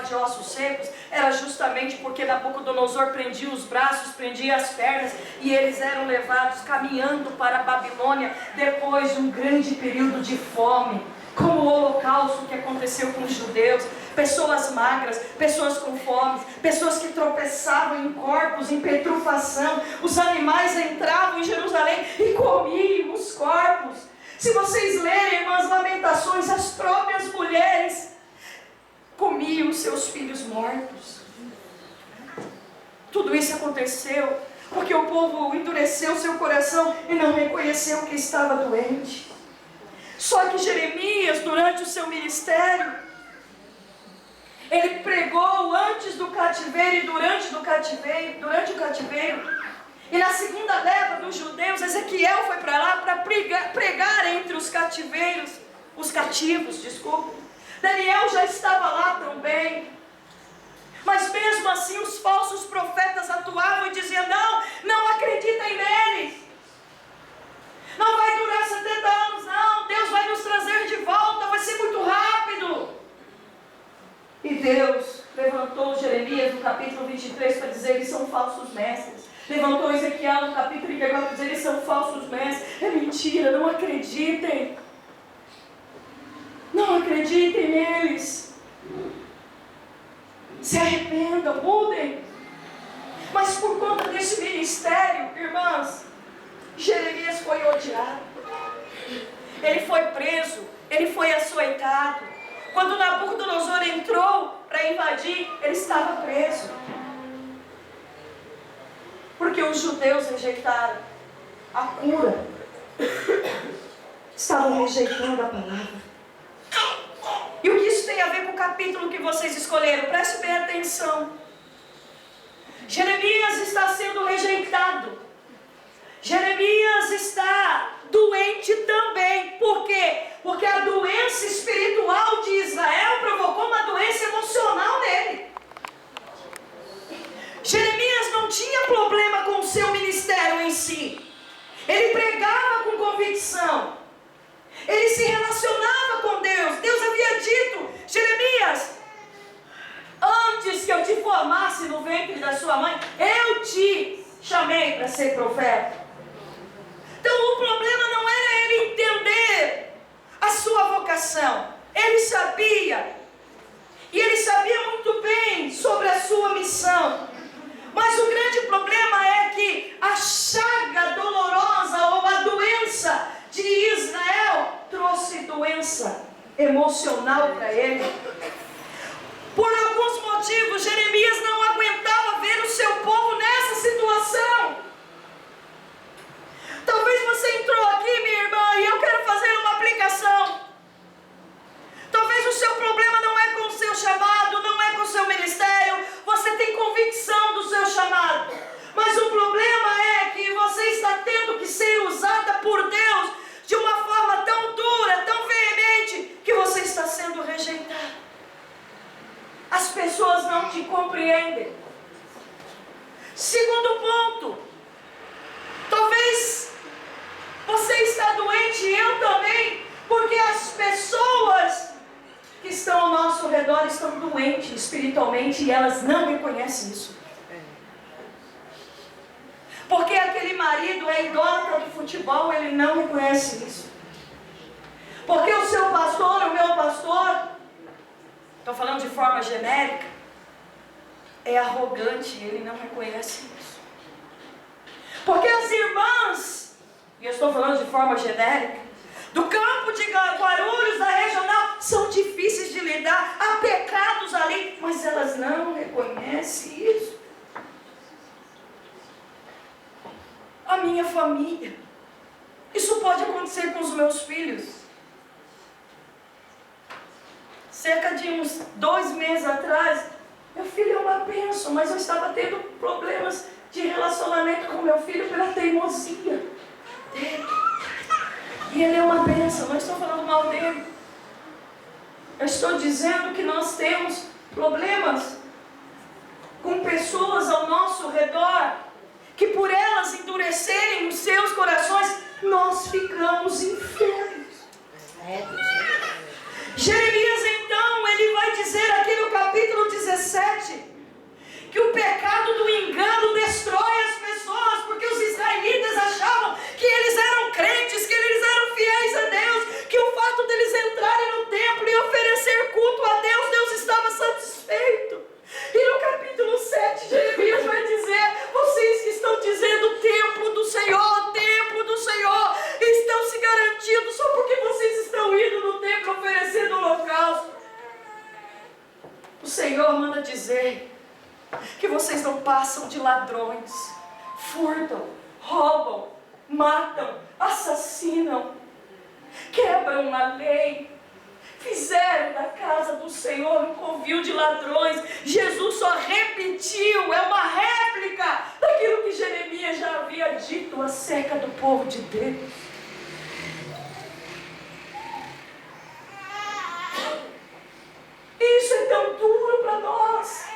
de ossos secos, era justamente porque Nabucodonosor prendia os braços, prendia as pernas, e eles eram levados caminhando para a Babilônia, depois de um grande período de fome, como o holocausto que aconteceu com os judeus. Pessoas magras, pessoas com fome, pessoas que tropeçavam em corpos, em putrefação. Os animais entravam em Jerusalém e comiam os corpos. Se vocês lerem, irmãs, Lamentações, as próprias mulheres comiam os seus filhos mortos. Tudo isso aconteceu porque o povo endureceu seu coração e não reconheceu que estava doente. Só que Jeremias, durante o seu ministério, ele pregou antes do cativeiro e durante o cativeiro. E na segunda leva dos judeus, Ezequiel foi para lá para pregar entre os cativos. Daniel já estava lá também. Mas mesmo assim os falsos profetas atuavam e diziam: não acreditem neles. Não vai durar 70 anos não, Deus vai nos trazer de volta, vai ser muito rápido. E Deus levantou Jeremias no capítulo 23 para dizer: eles são falsos mestres. Levantou Ezequiel no capítulo 34 para dizer: eles são falsos mestres. É mentira, não acreditem. Não acreditem neles. Se arrependam, mudem. Mas por conta desse ministério, irmãs, Jeremias foi odiado. Ele foi preso, ele foi açoitado. Quando Nabucodonosor entrou para invadir, ele estava preso. Porque os judeus rejeitaram a cura. Estavam rejeitando a palavra. E o que isso tem a ver com o capítulo que vocês escolheram? Preste bem atenção. Jeremias está sendo rejeitado. Jeremias está doente também. Por quê? Porque a doença espiritual de Israel provocou uma doença emocional nele. Jeremias não tinha problema com o seu ministério em si. Ele pregava com convicção. Ele se relacionava com Deus. Deus havia dito: Jeremias, antes que eu te formasse no ventre da sua mãe, eu te chamei para ser profeta. Então o problema não era ele entender a sua vocação. Ele sabia. E ele sabia muito bem sobre a sua missão. Mas o grande problema é que a chaga dolorosa ou a doença de Israel trouxe doença emocional para ele. Por alguns motivos, Jeremias não aguentava ver o seu povo nessa situação. Talvez você entrou aqui, minha irmã, e eu quero fazer uma aplicação. Talvez o seu problema não é com o seu chamado, não é com o seu ministério. Você tem convicção do seu chamado. Mas o problema é que você está tendo que ser usada por Deus de uma forma tão dura, tão veemente, que você está sendo rejeitado. As pessoas não te compreendem. Segundo ponto, talvez você está doente e eu também, porque as pessoas que estão ao nosso redor estão doentes espiritualmente e elas não reconhecem isso. Porque aquele marido é idólatra do futebol, ele não reconhece isso. Porque o seu pastor, o meu pastor, estou falando de forma genérica, é arrogante, ele não reconhece isso. Porque as irmãs, e eu estou falando de forma genérica, do campo de Guarulhos, da regional, são difíceis de lidar, há pecados ali, mas elas não reconhecem isso. A minha família, isso pode acontecer com os meus filhos. Cerca de uns 2 meses atrás, meu filho é uma bênção, mas eu estava tendo problemas de relacionamento com meu filho pela teimosia dele. E ele é uma bênção, não estou falando mal dele. Eu estou dizendo que nós temos problemas com pessoas ao nosso redor, que por elas endurecerem os seus corações, nós ficamos enfermos. Jeremias então, ele vai dizer aqui no capítulo 19, que o pecado do engano destrói as pessoas, porque os israelitas achavam que eles eram crentes, que eles eram fiéis a Deus, que o fato deles entrarem no templo e oferecer culto a Deus, Deus estava satisfeito. E no capítulo 7, Jeremias vai dizer: vocês que estão dizendo templo do Senhor, estão se garantindo só porque vocês estão indo no templo oferecendo holocausto. O Senhor manda dizer que vocês não passam de ladrões, furtam, roubam, matam, assassinam, quebram a lei, fizeram da casa do Senhor um covil de ladrões. Jesus só repetiu, é uma réplica daquilo que Jeremias já havia dito acerca do povo de Deus. Isso é tão duro para nós,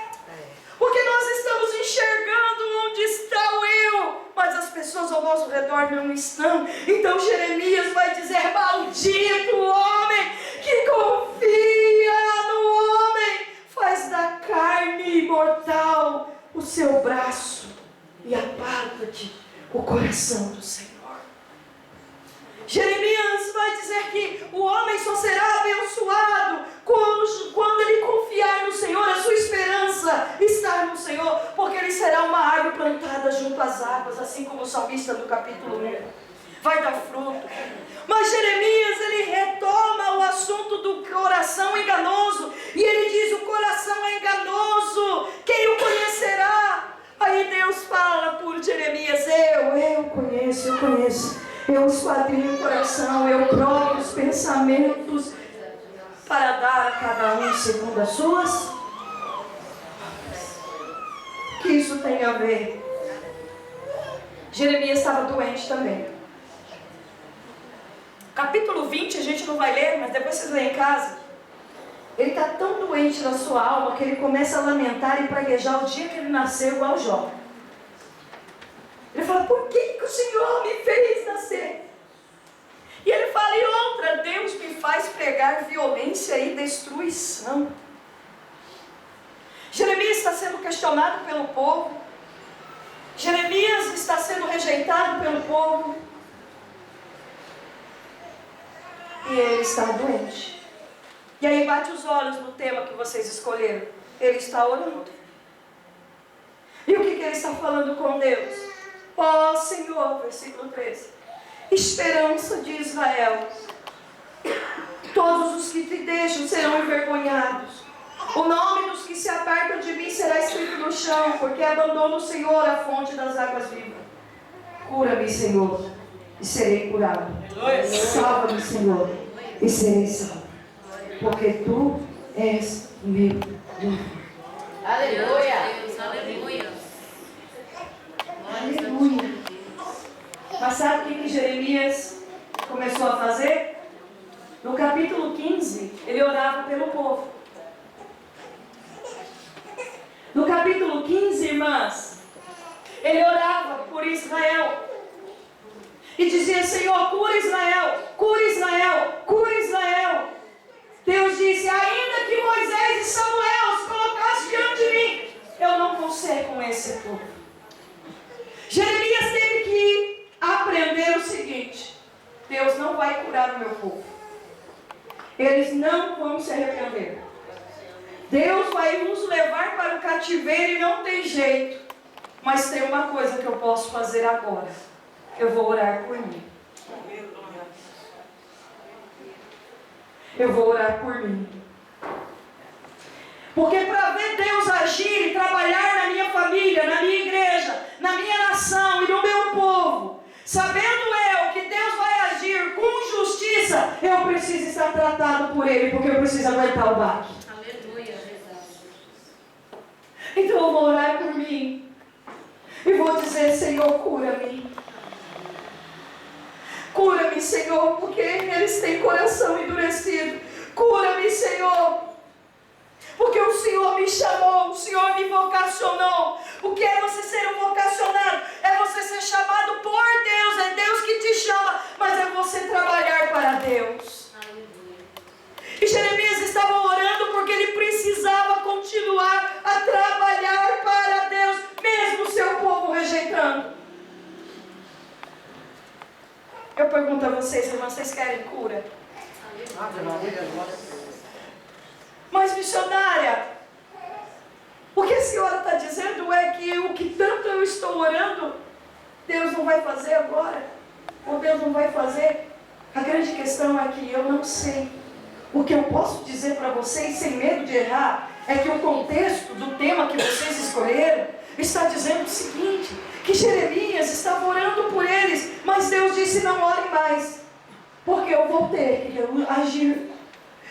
porque nós estamos enxergando onde está o eu, mas as pessoas ao nosso redor não estão. Então Jeremias vai dizer: maldito o homem que confia no homem, faz da carne imortal o seu braço e aparta-te o coração do Senhor. Jeremias vai dizer que o homem só será abençoado quando ele confiar no Senhor. A sua esperança está no Senhor, porque ele será uma árvore plantada junto às águas, assim como o salmista no capítulo 1 vai dar fruto. Mas Jeremias, ele retoma o assunto do coração enganoso, e ele diz: o coração é enganoso, quem o conhecerá? Aí Deus fala por Jeremias: eu conheço. Eu esquadrinho o coração, eu provo os pensamentos para dar a cada um segundo as suas. O que isso tem a ver? Jeremias estava doente também. Capítulo 20 a gente não vai ler, mas depois vocês leem em casa. Ele está tão doente na sua alma que ele começa a lamentar e praguejar o dia que ele nasceu, igual Jó. Ele fala: por que o Senhor me fez nascer? E ele fala: e outra, Deus me faz pregar violência e destruição. Jeremias está sendo questionado pelo povo. Jeremias está sendo rejeitado pelo povo. E ele está doente. E aí bate os olhos no tema que vocês escolheram. Ele está orando. E o que ele está falando com Deus? Ó Senhor, versículo 13, esperança de Israel, todos os que te deixam serão envergonhados. O nome dos que se apartam de mim será escrito no chão, porque abandono o Senhor, a fonte das águas vivas. Cura-me, Senhor, e serei curado. Salva-me, Senhor, e serei salvo, porque tu és o meu Deus. Aleluia. Aleluia. Mas sabe o que Jeremias começou a fazer? No capítulo 15, ele orava pelo povo. No capítulo 15, irmãs, ele orava por Israel. E dizia: Senhor, cura Israel, cura Israel, cura Israel. Deus disse: ainda que Moisés e Samuel se colocassem diante de mim, eu não vou ser com esse povo. Jeremias teve que aprender o seguinte: Deus não vai curar o meu povo. Eles não vão se arrepender. Deus vai nos levar para o cativeiro e não tem jeito. Mas tem uma coisa que eu posso fazer agora. Eu vou orar por mim. Eu vou orar por mim. Porque para ver Deus agir e trabalhar na minha família, na minha igreja, na minha nação e no meu povo, sabendo eu que Deus vai agir com justiça, eu preciso estar tratado por Ele, porque eu preciso aguentar o baque. Aleluia. Então eu vou orar por mim e vou dizer: Senhor, cura-me. Cura-me, Senhor, porque eles têm coração endurecido. Cura-me, Senhor, porque o Senhor me chamou, o Senhor me vocacionou. O que é você ser um vocacionado? É você ser chamado por Deus, é Deus que te chama, mas é você trabalhar para Deus. E Jeremias estava orando porque ele precisava continuar a trabalhar para Eu pergunto a vocês, irmãos, vocês querem cura? Mas missionária, o que a senhora está dizendo é que o que tanto eu estou orando, Deus não vai fazer agora? Ou Deus não vai fazer? A grande questão é que eu não sei. O que eu posso dizer para vocês, sem medo de errar, é que o contexto do tema que vocês escolheram está dizendo o seguinte, que Jeremias estava orando por eles, mas Deus disse: não orem mais, porque eu vou ter que agir,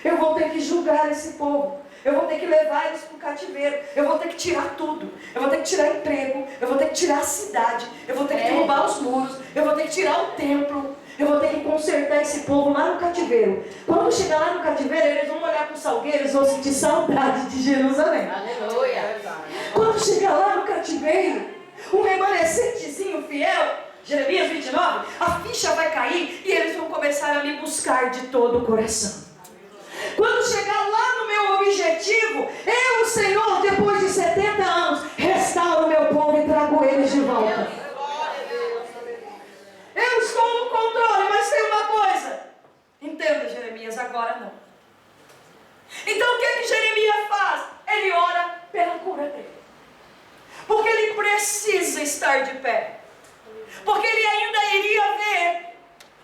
eu vou ter que julgar esse povo, eu vou ter que levar eles para o cativeiro, eu vou ter que tirar tudo, eu vou ter que tirar emprego, eu vou ter que tirar a cidade, eu vou ter que derrubar os muros, eu vou ter que tirar o templo, eu vou ter que consertar esse povo lá no cativeiro. Quando chegar lá no cativeiro, eles vão olhar para o salgueiro, eles vão sentir saudade de Jerusalém. Aleluia. Quando chegar lá no cativeiro, um remanescentezinho fiel, Jeremias 29, a ficha vai cair e eles vão começar a me buscar de todo o coração. Quando chegar lá no meu objetivo, eu, o Senhor, depois de 70 anos, restauro o meu povo e trago eles de volta. Eu estou no controle, mas tem uma coisa. Entenda, Jeremias, agora não. Então o que Jeremias faz? Ele ora pela cura dele. Porque ele precisa estar de pé. Porque ele ainda iria ver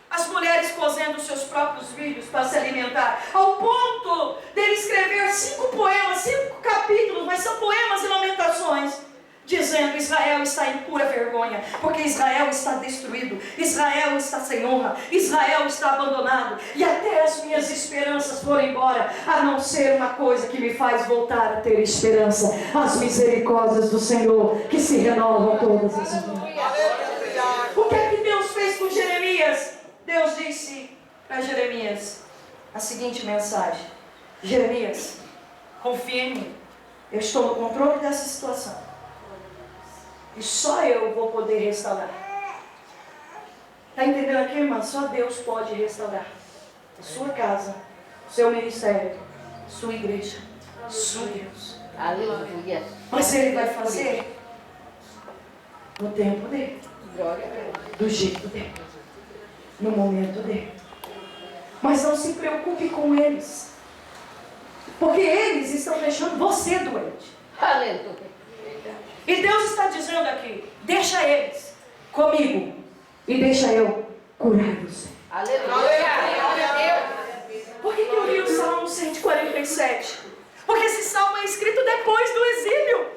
as mulheres cozendo os seus próprios filhos para se alimentar. Ao ponto dele escrever 5 poemas, 5 capítulos, mas são poemas e lamentações, dizendo: Israel está em pura vergonha, porque Israel está destruído, Israel está sem honra, Israel está abandonado, e até as minhas esperanças foram embora, a não ser uma coisa que me faz voltar a ter esperança: as misericórdias do Senhor, que se renovam todas as manhãs. O que é que Deus fez com Jeremias? Deus disse para Jeremias a seguinte mensagem: Jeremias, confia em mim, eu estou no controle dessa situação. E só eu vou poder restaurar. Está entendendo aqui, irmã? Só Deus pode restaurar a sua casa, o seu ministério, a sua igreja. Só Deus. Aleluia. Mas Ele vai fazer no tempo dele, do jeito dele, no momento dele. Mas não se preocupe com eles, porque eles estão deixando você doente. Aleluia. E Deus está dizendo aqui: deixa eles comigo e deixa eu curar você. Aleluia. Por que eu li o Salmo 147? Porque esse salmo é escrito depois do exílio.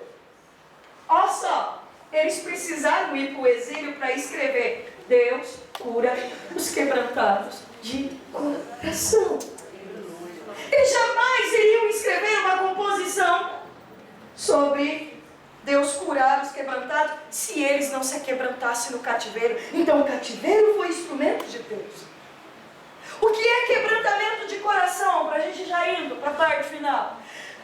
Olha só, eles precisaram ir para o exílio para escrever: Deus cura os quebrantados de coração. Eles jamais iriam escrever uma composição sobre Deus curar os quebrantados se eles não se quebrantassem no cativeiro. Então o cativeiro foi instrumento de Deus. O que é quebrantamento de coração? Para a gente já indo para a parte final.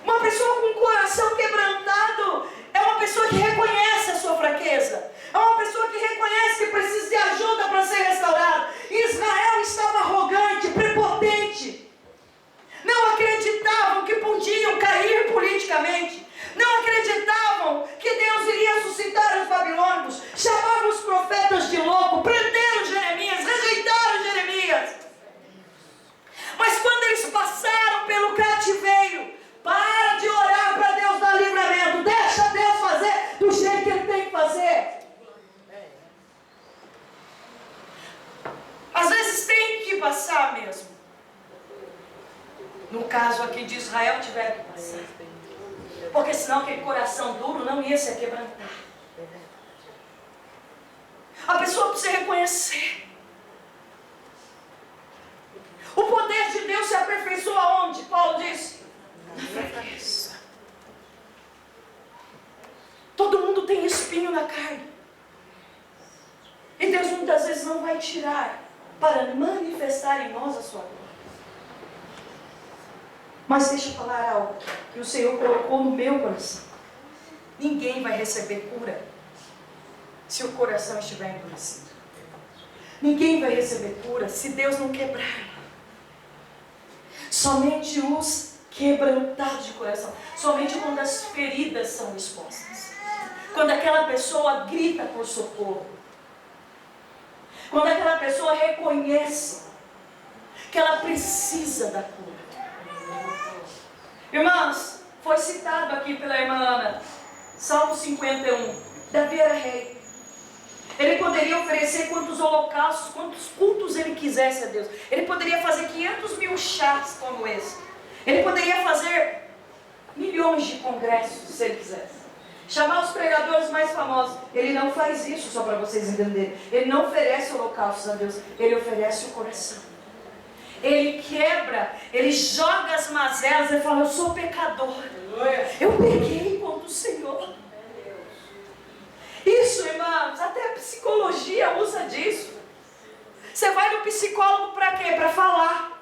Uma pessoa com o coração quebrantado é uma pessoa que reconhece a sua fraqueza. É uma pessoa que reconhece que precisa de ajuda para ser restaurado. Israel estava arrogante, prepotente. Não acreditavam que podiam cair politicamente. Não acreditavam que Deus iria suscitar os babilônicos. Chamavam os profetas de louco, prenderam Jeremias, rejeitaram Jeremias. Mas quando eles passaram pelo cativeiro, para de orar para Deus dar livramento. Deixa Deus fazer do jeito que Ele tem que fazer. Às vezes tem que passar mesmo. No caso aqui de Israel, tiveram que passar. Porque senão aquele coração duro não ia se quebrantar. A pessoa precisa reconhecer. O poder de Deus se aperfeiçoa onde? Paulo disse: na fraqueza. Todo mundo tem espinho na carne. E Deus muitas vezes não vai tirar para manifestar em nós a sua glória. Mas deixa eu falar algo que o Senhor colocou no meu coração. Ninguém vai receber cura se o coração estiver endurecido. Ninguém vai receber cura se Deus não quebrar. Somente os quebrantados de coração. Somente quando as feridas são expostas. Quando aquela pessoa grita por socorro. Quando aquela pessoa reconhece que ela precisa da cura. Irmãos, foi citado aqui pela irmã Ana, Salmo 51, Davi era rei. Ele poderia oferecer quantos holocaustos, quantos cultos ele quisesse a Deus. Ele poderia fazer 500 mil chás como esse. Ele poderia fazer milhões de congressos, se ele quisesse. Chamar os pregadores mais famosos. Ele não faz isso, só para vocês entenderem. Ele não oferece holocaustos a Deus. Ele oferece o coração. Ele quebra, ele joga as mazelas e fala: eu sou pecador. Eu pequei contra o Senhor. Isso, irmãos, até a psicologia usa disso. Você vai no psicólogo para quê? Para falar.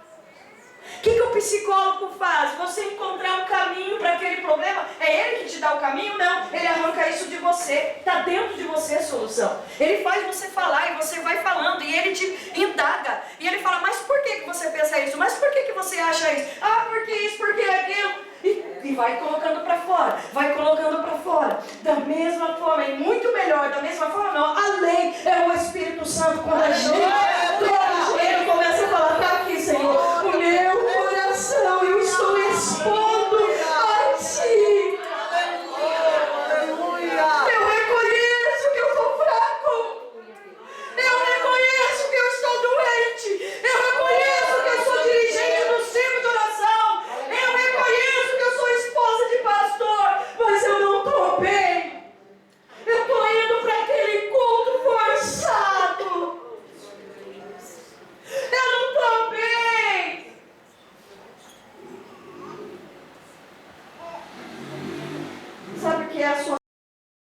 O que o psicólogo faz? Você encontrar um caminho para aquele problema? É ele que te dá o caminho? Não, ele arranca isso de você. Está dentro de você a solução. Ele faz você falar e você vai falando e ele te indaga. E ele fala: mas por que você pensa isso? Mas por que você acha isso? Ah, porque isso, porque aquilo. E vai colocando para fora, vai colocando para fora. Da mesma forma, e muito melhor, da mesma forma não, além é o Espírito Santo. Quando a gente dobra o joelho, começa a falar: está aqui, Senhor, o meu coração, eu estou expondo a Ti. Eu reconheço que eu sou fraco. Eu reconheço que eu estou doente. Eu reconheço que eu sou dirigente do círculo de oração. Eu reconheço que eu sou esposa de pastor. Mas eu não estou bem. Eu estou indo para aquele culto forçado. Eu não estou bem. Sabe o que é a sua